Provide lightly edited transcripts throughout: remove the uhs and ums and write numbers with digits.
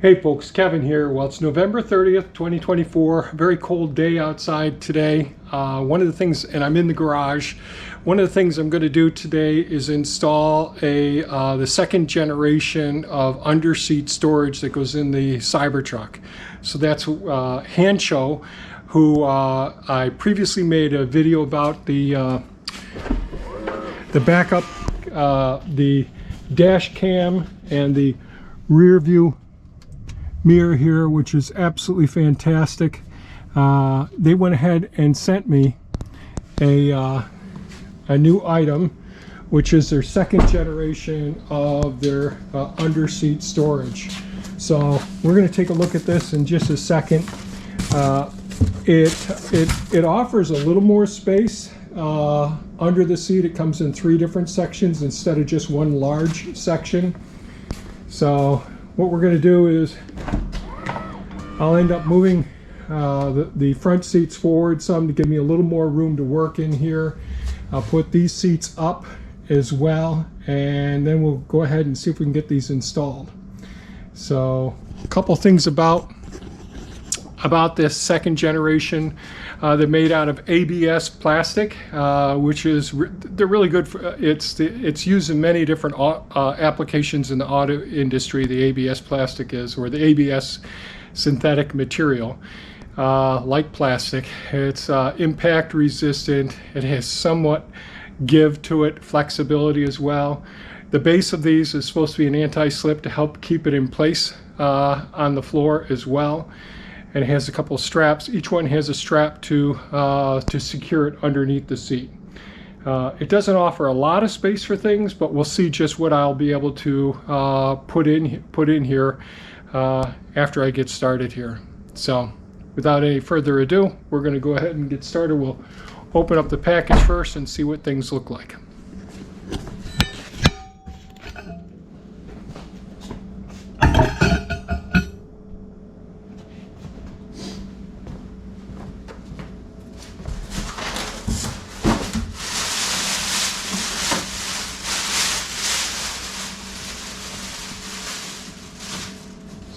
Hey folks, Kevin here. Well, it's November 30th, 2024. Very cold day outside today. One of the things, and I'm in the garage, one of the things I'm going to do today is install the second generation of underseat storage that goes in the Cybertruck. So that's Hansshow, who I previously made a video about the backup, the dash cam, and the rear view mirror here, which is absolutely fantastic. They went ahead and sent me a new item, which is their second generation of their underseat storage. So we're going to take a look at this in just a second. It offers a little more space under the seat. It comes in 3 different sections instead of just one large section. So what we're going to do is I'll end up moving the front seats forward some to give me a little more room to work in here. I'll put these seats up as well, and then we'll go ahead and see if we can get these installed. So a couple things about this second generation. They're made out of ABS plastic, which is they're really good for it's used in many different applications in the auto industry. The ABS plastic is, or the ABS synthetic material, like plastic. It's impact resistant. It has somewhat give to it, flexibility as well. The base of these is supposed to be an anti-slip to help keep it in place on the floor as well. And it has a couple of straps. Each one has a strap to secure it underneath the seat. It doesn't offer a lot of space for things, but we'll see just what I'll be able to put in here after I get started here. So without any further ado, we're going to go ahead and get started. We'll open up the package first and see what things look like.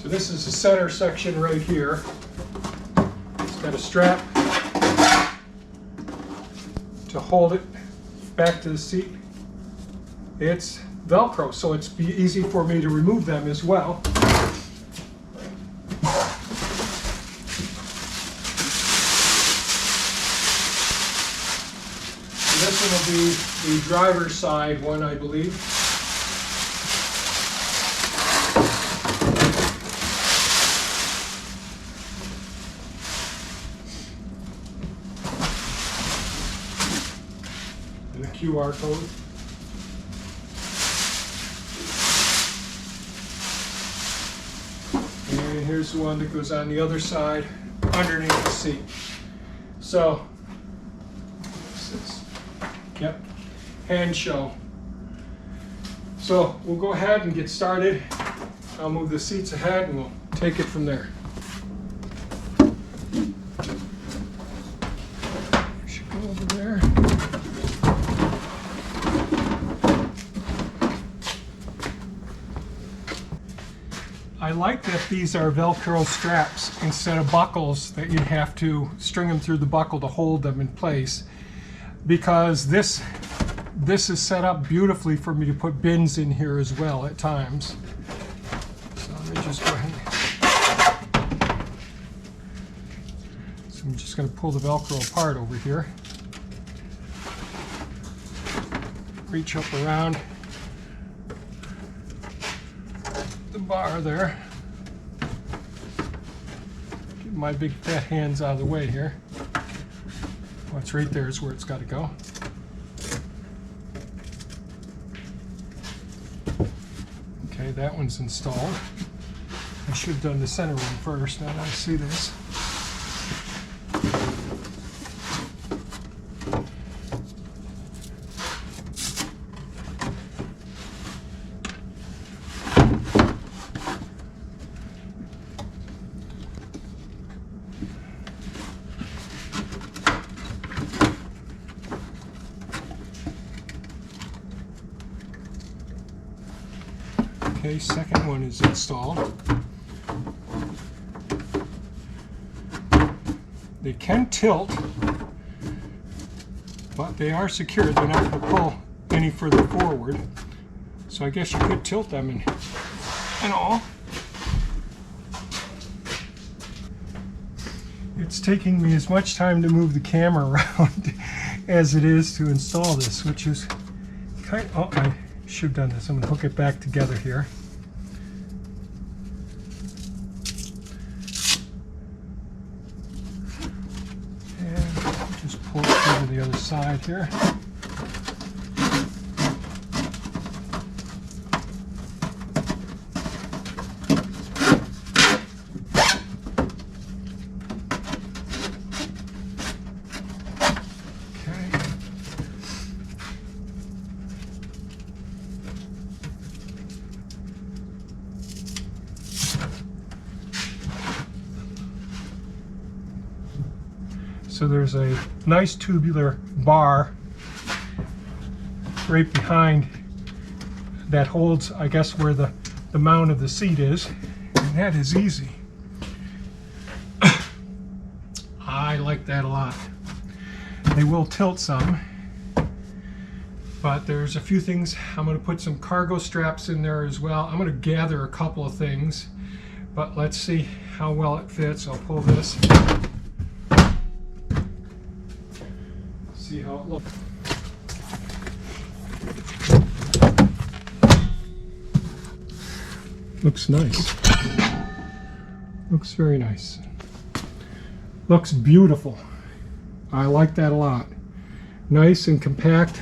So this is the center section right here. It's got a strap to hold it back to the seat. It's Velcro, so it's easy for me to remove them as well. So this one will be the driver's side one, I believe. The QR code. And here's the one that goes on the other side underneath the seat. So, what's this? Yep, Hansshow. So we'll go ahead and get started. I'll move the seats ahead and we'll take it from there. Should go over there. I like that these are Velcro straps instead of buckles that you have to string them through the buckle to hold them in place, because this is set up beautifully for me to put bins in here as well at times. So let me just go ahead. So I'm just going to pull the Velcro apart over here. Reach up around the bar there. Get my big fat hands out of the way here. Oh, it's right there is where it's got to go. Okay, that one's installed. I should have done the center one first. Now that I see this. Okay, second one is installed. They can tilt, but they are secured. They're not going to pull any further forward. So I guess you could tilt them and all. It's taking me as much time to move the camera around as it is to install this, which is kind of, oh, I should have done this. I'm going to hook it back together here. And just pull it through to the other side here. So there's a nice tubular bar right behind that holds, I guess, where the mount of the seat is, and that is easy. I like that a lot. They will tilt some, but there's a few things. I'm going to put some cargo straps in there as well. I'm going to gather a couple of things, but let's see how well it fits. I'll pull this. See how it looks. Looks nice. Looks very nice. Looks beautiful. I like that a lot. Nice and compact.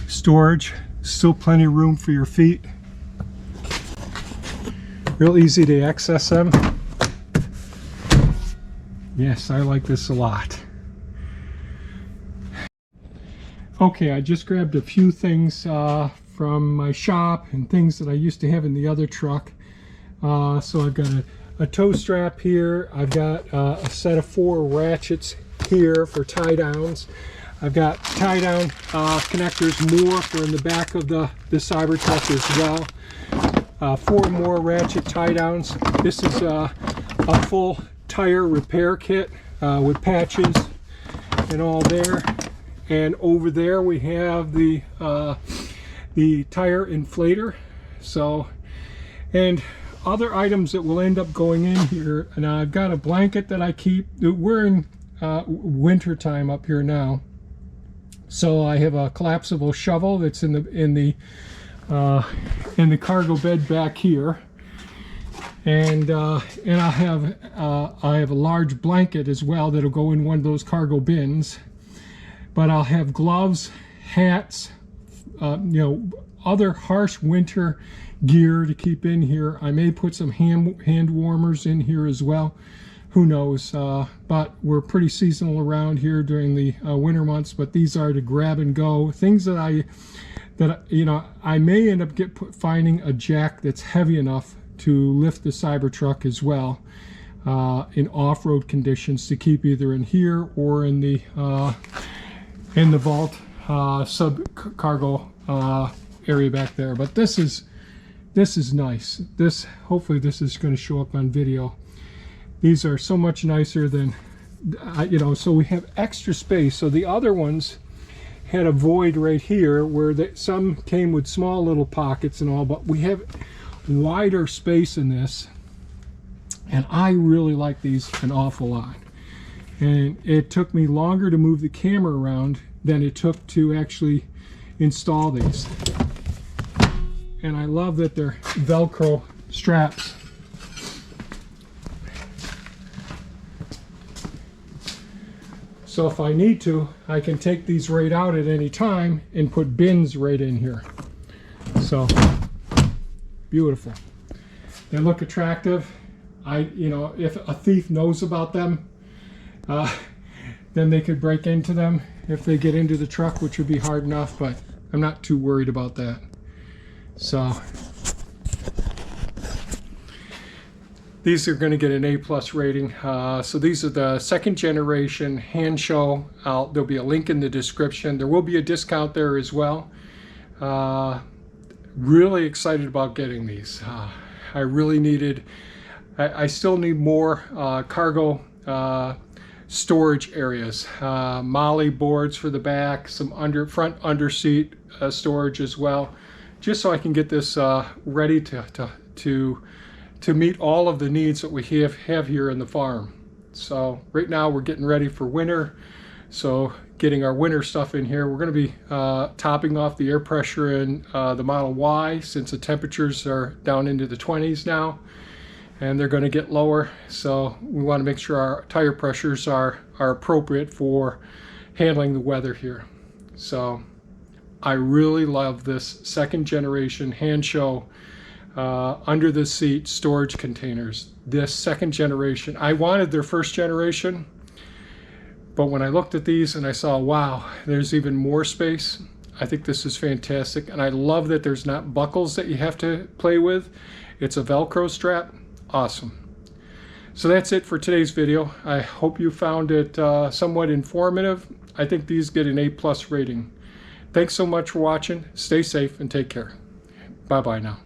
Storage. Still plenty of room for your feet. Real easy to access them. Yes, I like this a lot. Okay, I just grabbed a few things from my shop and things that I used to have in the other truck. So I've got a tow strap here. I've got a set of 4 ratchets here for tie downs. I've got tie down connectors more for in the back of the Cybertruck as well. 4 more ratchet tie downs. This is a full tire repair kit with patches and all there, and over there we have the tire inflator. So, and other items that will end up going in here. And I've got a blanket that I keep. We're in winter time up here now, so I have a collapsible shovel that's in the cargo bed back here. And I have a large blanket as well that'll go in one of those cargo bins. But I'll have gloves, hats, other harsh winter gear to keep in here. I may put some hand warmers in here as well. Who knows? But we're pretty seasonal around here during the winter months. But these are to grab and go things that I may end up finding a jack that's heavy enough to lift the Cybertruck as well in off-road conditions, to keep either in here or in the vault sub cargo area back there. But this is nice. Hopefully this is going to show up on video. These are so much nicer than so we have extra space. So the other ones had a void right here where some came with small little pockets and all, but we have wider space in this, and I really like these an awful lot. And it took me longer to move the camera around than it took to actually install these. And I love that they're Velcro straps. So if I need to, I can take these right out at any time and put bins right in here. So beautiful. They look attractive. If a thief knows about them, then they could break into them if they get into the truck, which would be hard enough, but I'm not too worried about that. So these are going to get an A+ rating. So these are the 2nd generation Hansshow. There'll be a link in the description. There will be a discount there as well. Really excited about getting these. I really needed I still need more cargo storage areas, molly boards for the back, some front underseat storage as well, just so I can get this ready to meet all of the needs that we have here in the farm. So right now we're getting ready for winter, so getting our winter stuff in here. We're going to be topping off the air pressure in the Model Y, since the temperatures are down into the 20s now, and they're going to get lower, so we want to make sure our tire pressures are appropriate for handling the weather here. So I really love this second generation Hansshow under the seat storage containers. This second generation, I wanted their first generation, but when I looked at these and I saw, wow, there's even more space, I think this is fantastic. And I love that there's not buckles that you have to play with. It's a Velcro strap. Awesome. So that's it for today's video. I hope you found it somewhat informative. I think these get an A+ rating. Thanks so much for watching. Stay safe and take care. Bye-bye now.